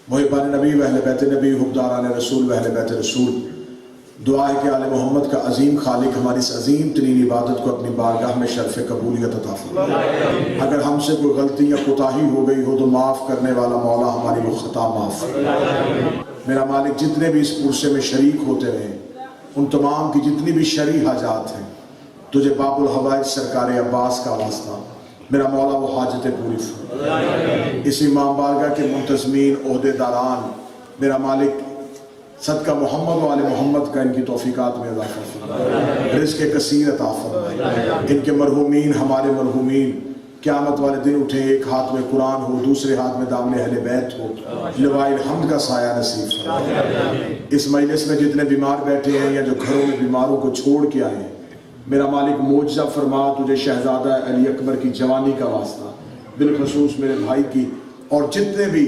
محبان نبی و اہل بیت نبی، حبداران رسول و اہل بیت رسول، دعا ہے کہ آل محمد کا عظیم خالق ہماری اس عظیم ترین عبادت کو اپنی بارگاہ میں شرف قبولیت عطا فرمائے۔ اگر ہم سے کوئی غلطی یا کوتاہی ہو گئی ہو تو معاف کرنے والا مولا ہماری وہ خطا معاف فرمائے۔ میرا مالک جتنے بھی اس پرسے میں شریک ہوتے رہے، ان تمام کی جتنی بھی شرعی حاجات ہیں، تجھے باب الحوائج سرکار عباس کا واسطہ میرا مولا وہ حاجتیں پوری فرمائے۔ اس امام بارگاہ کے منتظمین، عہدے داران، میرا مالک صدقہ محمد و آل محمد کا ان کی توفیقات میں اضافہ فرمائے، رزق کثیر عطا فرمائے۔ ان کے مرحومین، ہمارے مرحومین قیامت والے دن اٹھیں، ایک ہاتھ میں قرآن ہو، دوسرے ہاتھ میں دامن اہل بیت ہو، لواء الحمد کا سایہ نصیب فرمائے۔ اس مجلس میں جتنے بیمار بیٹھے ہیں یا جو گھروں میں بیماروں کو چھوڑ کے آئے ہیں، میرا مالک معجزہ فرما، تجھے شہزادہ علی اکبر کی جوانی کا واسطہ، بالخصوص میرے بھائی کی، اور جتنے بھی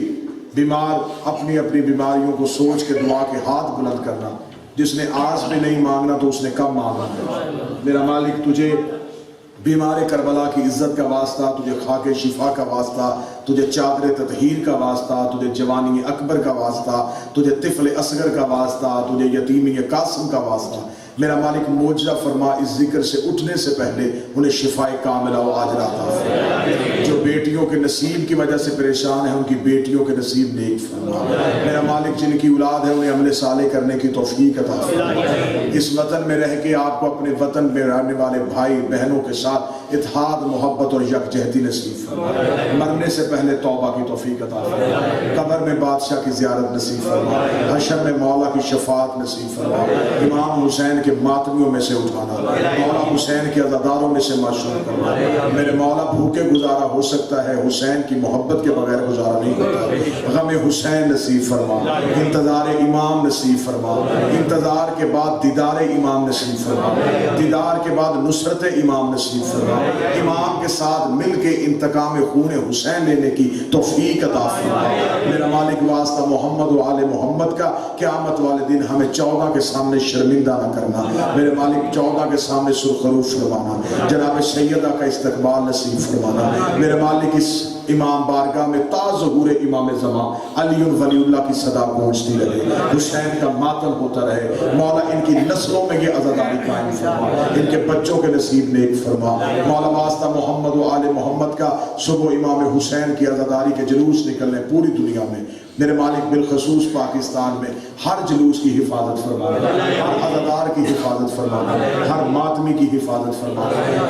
بیمار اپنی اپنی بیماریوں کو سوچ کے دعا کے ہاتھ بلند کرنا، جس نے آج بھی نہیں مانگنا تو اس نے کب مانگنا ہے۔ میرا مالک تجھے بیمار کربلا کی عزت کا واسطہ، تجھے خاک شفا کا واسطہ، تجھے چادر تطہیر کا واسطہ، تجھے جوانی اکبر کا واسطہ، تجھے طفل اصغر کا واسطہ، تجھے یتیمی قاسم کا واسطہ، میرا مالک معجزہ فرما، اس ذکر سے اٹھنے سے پہلے انہیں شفائے کاملہ و عاجلہ عطا فرما۔ جو بیٹیوں کے نصیب کی وجہ سے پریشان ہیں، ان کی بیٹیوں کے نصیب نیک فرما۔ میرا مالک جن کی اولاد ہے انہیں عمل صالح کرنے کی توفیق عطا فرما۔ اس وطن میں رہ کے آپ کو اپنے وطن میں رہنے والے بھائی بہنوں کے ساتھ اتحاد، محبت اور یکجہتی نصیب فرما۔ مرنے سے پہلے توبہ کی توفیق عطا فرما۔ قبر میں بادشاہ کی زیارت نصیب فرما۔ حشر میں مولا کی شفاعت نصیب فرما۔ امام حسین کے ماتمیوں میں سے اٹھانا، مولا حسین کے عزاداروں میں سے معصوم کرنا۔ میرے مولا بھوکے گزارا ہو سکتا ہے، حسین کی محبت کے بغیر گزارا نہیں ہوتا۔ غم حسین نصیب فرما، انتظار امام نصیب فرما، انتظار کے بعد دیدار امام نصیب فرما، دیدار کے بعد نصرت امام نصیب فرما۔ امام کے ساتھ مل کے انتقام خون حسین لینے کی توفیق عطا فرما۔ میرا مالک واسطہ محمد و آل محمد کا، قیامت والے دن ہمیں 14 کے سامنے شرمندہ نہ کرنا، میرے مالک 14 کے سامنے سرخروش فرمانا، جناب سیدہ کا استقبال نصیب فرمانا۔ میرے مالک اس امام بارگاہ میں تا ظہور امام زمان علی ولی اللہ کی صدا پہنچتی رہے، حسین کا ماتم ہوتا رہے۔ مولا ان کی نسلوں میں یہ عزاداری قائم فرما، ان کے بچوں کے نصیب نیک فرما۔ مولا واسطہ محمد و آل محمد کا صبح امام حسین کی عزاداری کے جلوس نکلنے پوری دنیا میں، میرے مالک بالخصوص پاکستان میں ہر جلوس کی حفاظت فرما، ہر عزادار کی حفاظت فرما، ہر ماتمی کی حفاظت فرما۔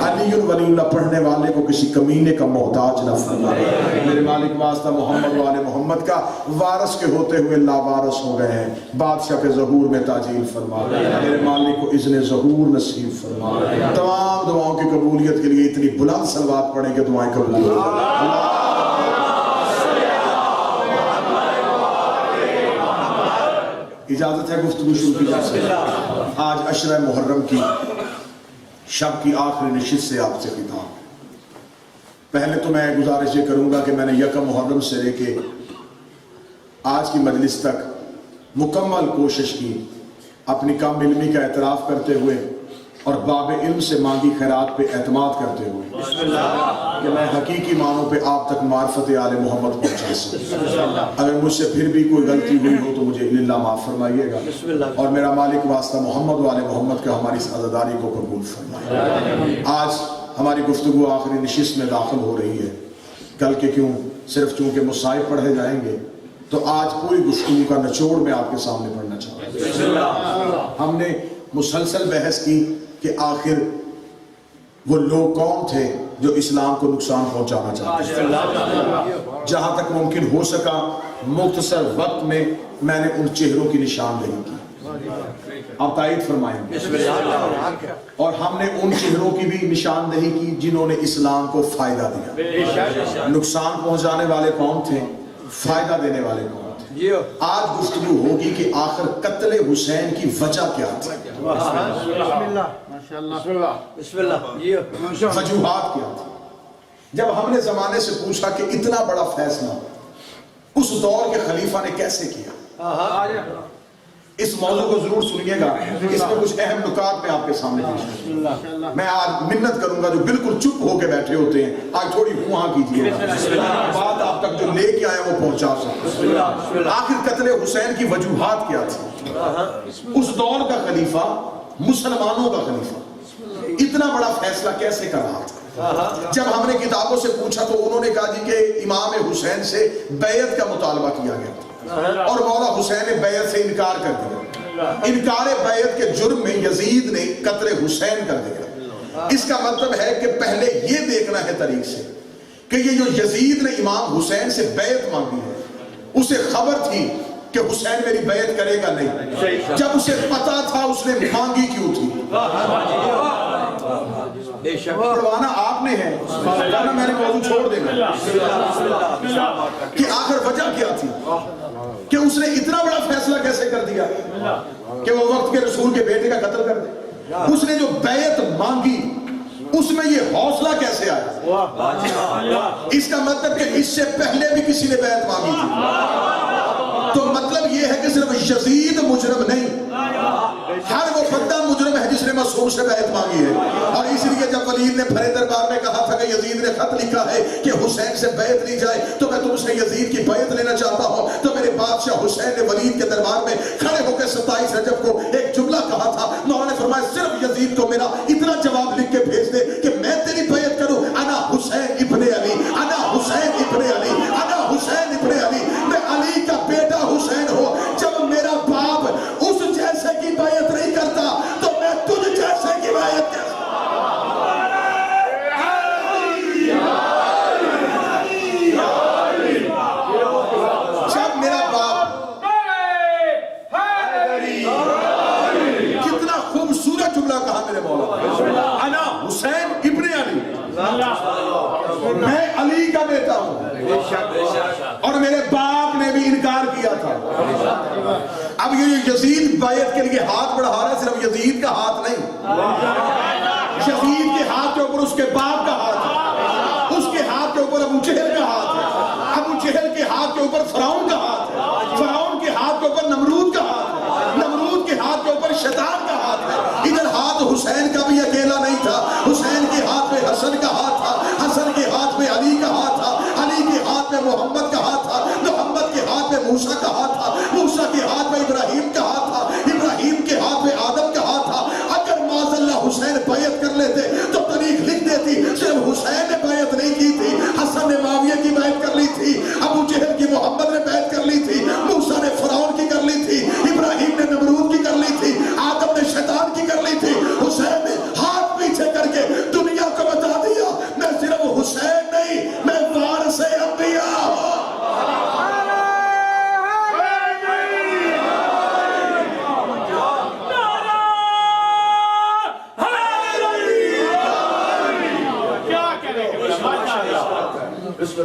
علی ولی اللہ پڑھنے والے کو کسی کمینے کا محتاج نہ فرما۔ میرے مالک واسطہ محمد و آل محمد کا وارث کے ہوتے ہوئے لاوارث ہو گئے ہیں، بادشاہ کے ظہور میں تعجیل فرما۔ میرے مالک کو اذن ظہور نصیب فرما۔ تمام دعاؤں کی قبولیت کے لیے اتنی بلند صلوات پڑھیں کہ دعائیں قبول ہوں۔ اجازت ہے گفتگو شروع کی جا سکتی۔ آج عشرہ محرم کی شب کی آخری نشست سے آپ سے خطاب۔ پہلے تو میں گزارش یہ کروں گا کہ میں نے یکم محرم سے لے کے آج کی مجلس تک مکمل کوشش کی، اپنی کم علمی کا اعتراف کرتے ہوئے اور باب علم سے مانگی خیرات پہ اعتماد کرتے ہوئے کہ میں حقیقی معنوں پہ آپ تک معرفت آل محمد پہنچا سکوں۔ اگر مجھ سے پھر بھی کوئی غلطی ہوئی ہو تو مجھے اللہ معاف فرمائیے گا، اور میرا مالک واسطہ محمد و آل محمد کا ہماری اس عزاداری کو قبول فرمائے۔ آج ہماری گفتگو آخری نشست میں داخل ہو رہی ہے، کل کے کیوں صرف چونکہ مصائب پڑھے جائیں گے تو آج پوری گفتگو کا نچوڑ میں آپ کے سامنے پڑھنا چاہتا ہوں۔ ہم نے مسلسل بحث کی کہ آخر وہ لوگ کون تھے جو اسلام کو نقصان پہنچانا چاہتے تھے۔ جہاں تک ممکن ہو سکا مختصر وقت میں میں نے ان چہروں کی نشاندہی کی، آپ تائید فرمائیں گے، اور ہم نے ان چہروں کی بھی نشاندہی کی جنہوں نے اسلام کو فائدہ دیا۔ نقصان پہنچانے والے کون تھے، فائدہ دینے والے کون تھے۔ آج گفتگو ہوگی کہ آخر قتل حسین کی وجہ کیا تھی، وجوہات کیا تھی۔ جب ہم نے زمانے سے پوچھا کہ اتنا بڑا فیصلہ اس دور کے خلیفہ نے کیسے کیا، اس موضوع کو ضرور سنیے گا، اس میں کچھ اہم نکات میں آپ کے سامنے پیش کروں۔ میں آج منت کروں گا جو بالکل چپ ہو کے بیٹھے ہوتے ہیں، آج تھوڑی وہاں کیجیے گا، بات آپ تک جو لے کے آئے وہ پہنچا سکتے۔ آخر قتل حسین کی وجوہات کیا تھی؟ اس دور کا خلیفہ، مسلمانوں کا خلیفہ اتنا بڑا فیصلہ کیسے کر رہا تھا؟ جب ہم نے کتابوں سے پوچھا تو انہوں نے کہا جی کہ امام حسین سے بیعت کا مطالبہ کیا گیا تھا اور مولا حسین نے بیعت سے انکار کر دیا۔ انکار بیعت کے جرم میں یزید نے قتل حسین کر دیا۔ اس کا مطلب ہے کہ پہلے یہ دیکھنا ہے تاریخ سے کہ یہ جو یزید نے امام حسین سے بیعت مانگی ہے، اسے خبر تھی کہ حسین میری بیعت کرے گا نہیں۔ جب اسے پتا تھا اس نے مانگی کیوں تھی؟ پڑھوانا آپ نے ہے، میں نے موضوع چھوڑ دے گا کہ آخر وجہ کیا تھی کہ اس نے اتنا بڑا فیصلہ کیسے کر دیا کہ وہ وقت کے رسول کے بیٹے کا قتل کر دے؟ اس نے جو بیعت مانگی اس میں یہ حوصلہ کیسے آیا؟ اس کا مطلب کہ اس سے پہلے بھی کسی نے بیعت مانگی تھی۔ تو مطلب یہ ہے کہ صرف یزید مجرم نہیں، ہر وہ بندہ مجرم ہے جس نے معصوم سے بیعت مانگی ہے۔ اور اس لیے جب ولید نے بھرے دربار میں کہا تھا کہ یزید نے خط لکھا ہے کہ حسین سے بیعت لی جائے تو میں تم سے یزید کی بیعت لینا چاہتا ہوں، تو میرے بادشاہ حسین نے ولید کے دربار میں کھڑے ہو کے 27 رجب کو ایک جملہ کہا تھا۔ مولا نے فرمایا صرف یزید کو میرا اتنا جواب لکھ کے بھیج دے کہ میں تیری بیعت کروں، انا حسین ابن علی، انا حسین ابن علی، انا حسین ابن علی، میں علی کا بیٹا حسین ہو۔ جب میرا باپ اس جیسے کی بیعت نہیں کرتا تو میں تجھ جیسے کی بیعت کرتا۔ جب میرا باپ، کتنا خوبصورت جملہ کہا میرے مولا، انا حسین ابن علی، میں علی کا بیٹا ہوں، اور میرے باپ نے بھی انکار کیا تھا۔ اب یہ یزید بیعت کے لیے ہاتھ بڑھا رہا ہے، صرف یزید کا ہاتھ نہیں، یزید کے ہاتھ کے اوپر اس کے باپ کا ہاتھ ہے، اس کے ہاتھ کے اوپر ابو جہل کا ہاتھ ہے، ابو جہل کے ہاتھ کے اوپر فرعون کا ہاتھ ہے، فرعون کے ہاتھ کے اوپر نمرود کا ہاتھ ہے، نمرود کے ہاتھ کے اوپر شیطان کا ہاتھ ہے۔ ادھر ہاتھ حسین کا بھی اکیلا نہیں تھا، حسین کے ہاتھ میں حسن کا ہاتھ تھا، حسن کے ہاتھ میں علی کا ہاتھ تھا، علی کے ہاتھ میں محمد کا ہاتھ تھا، محمد کے ہاتھ میں موسیٰ کا ہاتھ تھا، موسیٰ کے ہاتھ میں ابراہیم کا ہاتھ تھا، ابراہیم کے ہاتھ میں آدم کا ہاتھ تھا۔ اگر معاذ اللہ حسین بیعت کر لیتے تو تاریخ لکھ دیتی صرف حسین نے بیعت نہیں کی تھی، حسن نے معاویہ کی بیعت کر لی تھی، ابو جہل کی محمد نے بیعت کر لی تھی، موسیٰ نے فرعون کی کر لی تھی، ابراہیم نے نمرود کی کر لی تھی، آدم نے شیطان کی کر لی تھی۔ حسین نے ہاتھ پیچھے کر کے دنیا کو بتا دیا میں صرف حسین نہیں، میں وارث انبیاء ہوں۔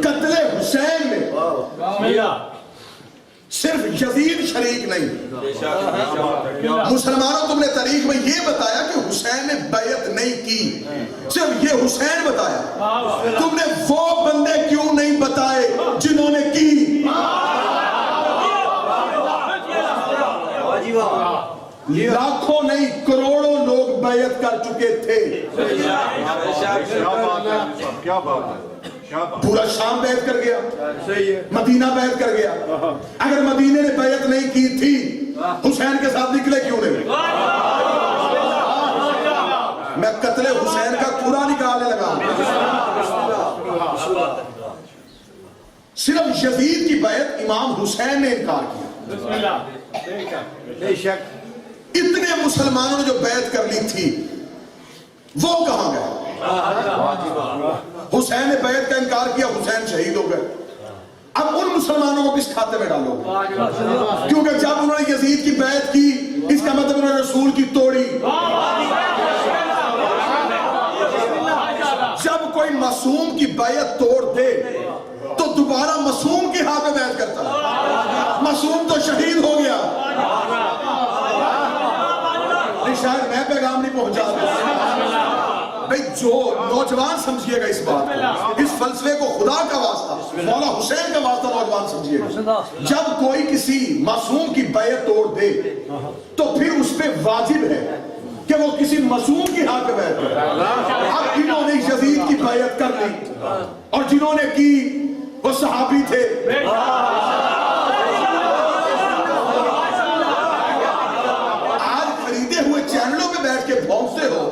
قتل حسین میں صرف یزید شریک نہیں، مسلمانوں تم نے تاریخ میں یہ بتایا کہ حسین نے بیعت نہیں کی، صرف یہ حسین بتایا، تم نے وہ بندے کیوں نہیں بتائے جنہوں نے کی؟ لاکھوں نہیں کروڑوں لوگ بیعت کر چکے تھے۔ کیا بات ہے، پورا شام بیعت کر گیا، مدینہ بیعت کر گیا۔ اگر مدینہ نے بیعت نہیں کی تھی حسین کے ساتھ نکلے کیوں نہیں؟ میں قتل حسین کا پورا نکالنے لگا۔ صرف یزید کی بیعت امام حسین نے انکار کیا۔ بے شک اتنے مسلمانوں نے جو بیعت کر لی تھی وہ کہاں گئے؟ حسین نے بیعت کا انکار کیا، حسین شہید ہو گئے۔ اب ان مسلمانوں کو کس کھاتے میں ڈالو؟ کیونکہ جب انہوں نے یزید کی بیعت کی اس کا مطلب انہوں نے رسول کی توڑی۔ جب کوئی معصوم کی بیعت توڑ دے تو دوبارہ معصوم کے ہاتھ میں بیعت کرتا ہے، معصوم تو شہید ہو گیا۔ شاید میں پیغام نہیں پہنچا دوں، بھئی جو نوجوان سمجھئے گا اس بات کو، اس فلسفے کو خدا کا واسطہ، مولا حسین کا واسطہ نوجوان سمجھئے گا. جب کوئی کسی معصوم کی بیعت توڑ دے تو پھر اس پہ واجب ہے کہ وہ کسی معصوم کی حق میں بیعت کرے. اب جنہوں نے یزید کی بیعت کر لی اور جنہوں نے کی وہ صحابی تھے. آج خریدے ہوئے چینلوں پہ بیٹھ کے بھونکتے ہو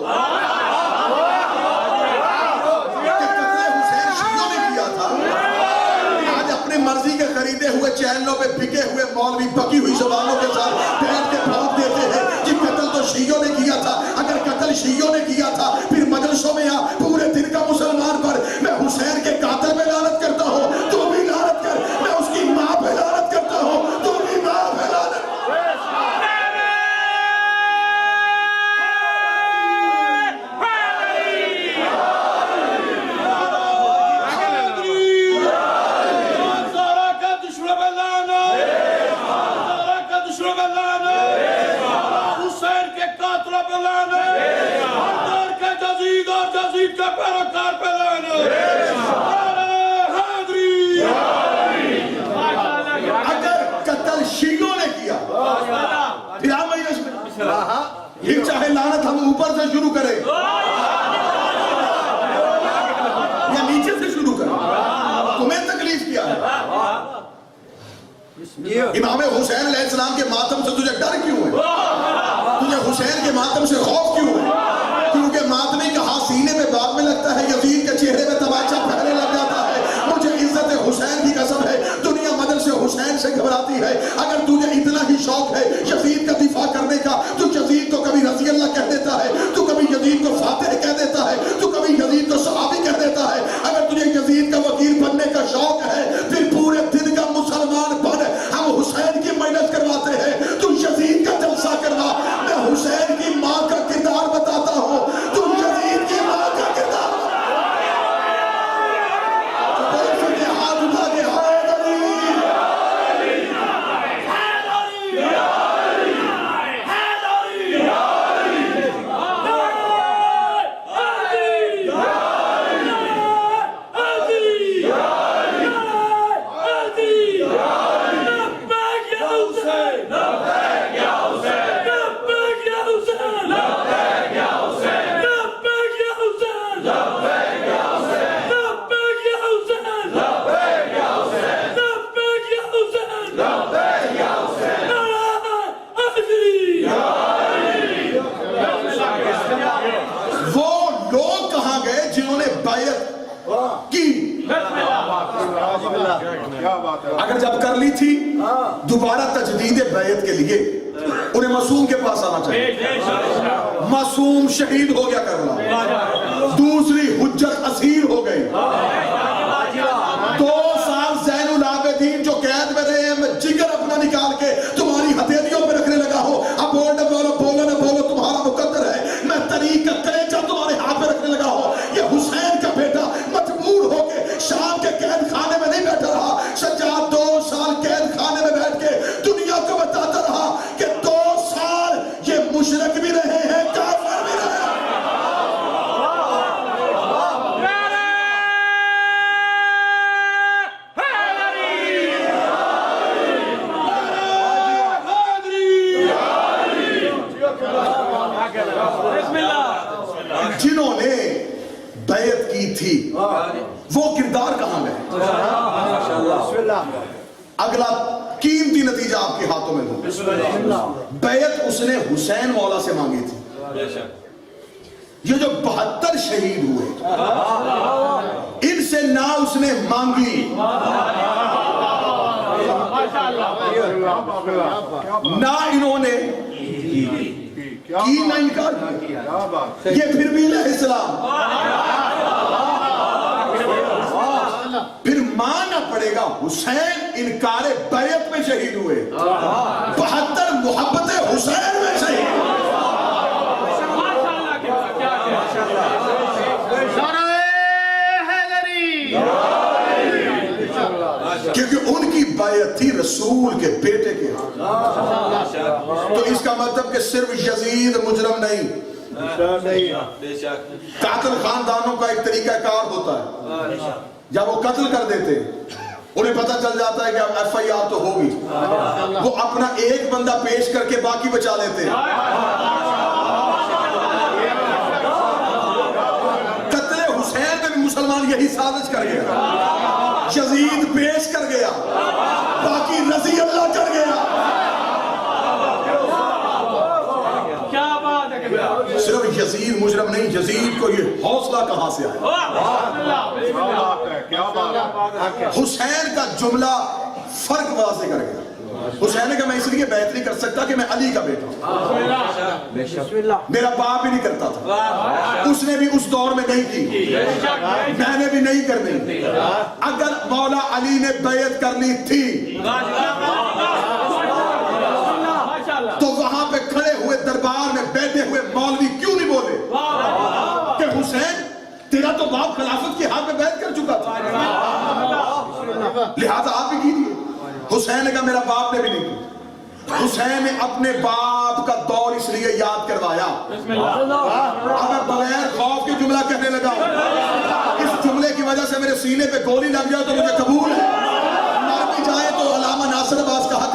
کہ قتل حسین شیعوں نے کیا تھا. آج اپنے مرضی کے خریدے ہوئے چینلوں پہ بکے ہوئے مولوی پکی ہوئی زبانوں کے ساتھ بیٹھ کے بھونک دیتے ہیں کہ قتل تو شیعوں نے کیا تھا. اگر قتل شیعوں نے کیا تھا پھر مجلسوں میں پورے دن کا مسلمان پر میں حسین کے قاتل پہ لعنت کرتا ہوں، تو بھی لعنت کر. میں اس کی ماں پہ لعنت کرتا ہوں، تو بھی ماں پہ لعنت. اگر قتل شیعوں نے کیا پھر آپ مجلس میں یہ چاہے لعنت ہم اوپر سے شروع کریں یا نیچے سے شروع کریں، تمہیں تکلیف کیا ہے؟ امام حسین علیہ السلام کے ماتم سے تجھے ڈر کیوں ہے؟ تجھے حسین کے ماتم سے خوف کیوں ہے؟ کیونکہ ماتمی کا ہاتھ سینے پہ بعد میں لگتا ہے، یزید کے چہرے پہ تماچا پھیلنے لگ جاتا ہے. مجھے عزت حسین کی قسم ہے دنیا مدد سے حسین سے گھبراتی ہے. اگر تجھے اتنا ہی شوق ہے یزید کا دفاع کرنے کا تو یزید کو کبھی رضی اللہ کہہ دیتا ہے، تو کبھی یزید کو فاتح کہہ دیتا ہے، تو کبھی یزید کو صحابی کہہ دیتا ہے. اگر تجھے یزید کا وکیل بننے کا شوق ہے پھر پورے دن کا مسلمان بن. ہم حسین کی مجلس کرواتے ہیں، تو یزید کا جلسہ کروا. میں حسین کی ماں کا کردار بتاتا ہوں، تو یزید کی ماں کا کردار ہاتھ اٹھا کے اگر جب کر لی تھی دوبارہ تجدید بیعت کے لیے انہیں معصوم کے پاس آنا چاہیے. معصوم شہید ہو گیا کربلا، دوسری حجت اسیر ہو گئی. 2 سال زین العابدین جو قید میں رہے ہیں، میں جگر اپنا نکال کے تمہاری ہتھیلیوں پہ رکھنے لگا ہو. اب بولو نہ بولو تمہارا مقدر ہے. میں طریق کا کلیجہ تمہارے ہاتھ پہ رکھنے لگا ہو. یہ حسین کا بیٹا مجبور ہو کے شام کے قید خانے میں نہیں بیٹھا رہا. سجاد 2 سال قید خانے میں بیٹھ کے دنیا کو بتاتا رہا کہ 2 سال یہ مشرک بھی رہے ہیں، کافر بھی رہے ہیں. جنہوں نے بیعت کی تھی وہ کردار کہاں گئے؟ اگلا قیمتی نتیجہ آپ کے ہاتھوں میں دوں. بیعت اس نے حسین مولا سے مانگی تھی. یہ جو 72 شہید ہوئے ان سے نہ اس نے مانگی نہ انہوں نے کی نہ انکار کیا. یہ پھر بھی علیہ السلام پھر ماننا پڑے گا حسین انکار بیعت میں شہید ہوئے. 72 محبت حسین میں شہید ہوئے. کیونکہ ان کی بیعت تھی رسول کے بیٹے کے ہاتھ. تو اس کا مطلب کہ صرف یزید مجرم نہیں، قاتل خاندانوں کا ایک طریقہ کار ہوتا ہے، جب وہ قتل کر دیتے انہیں پتہ چل جاتا ہے کہ اب ایف آئی آر تو ہوگی، وہ اپنا ایک بندہ پیش کر کے باقی بچا لیتے ہیں۔ قتل حسین میں بھی مسلمان یہی سازش کر گیا، یزید پیش کر گیا، باقی رضی اللہ چڑھ گیا۔ صرف یزید مجرم نہیں، یزید کو یہ حوصلہ کہاں سے آیا؟ حسین کا جملہ فرق واضح کر گیا۔ حسین نے کہا میں اس لیے بیعت نہیں کر سکتا کہ میں علی کا بیٹا ہوں، میرا باپ بھی نہیں کرتا تھا، اس نے بھی اس دور میں نہیں کی، میں نے بھی نہیں کرنی۔ اگر مولا علی نے بیعت کرنی تھی تو وہاں پہ کھڑے ہوئے دربار میں بیٹھے ہوئے مولوی کیوں نہیں بولے کہ حسین تیرا تو باپ خلافت کی حق میں بیعت کر چکا تھا، لہذا آپ بھی کیجئے۔ حسین نے کہا میرا باپ نے بھی نہیں کی۔ حسین نے اپنے باپ کا دور اس لیے یاد کروایا۔ اب میں بغیر خوف کے جملہ کہنے لگا ہوں، اس جملے کی وجہ سے میرے سینے پہ گولی لگ جائے تو مجھے قبول ہے، مر بھی جائے تو علامہ ناصر عباس کہا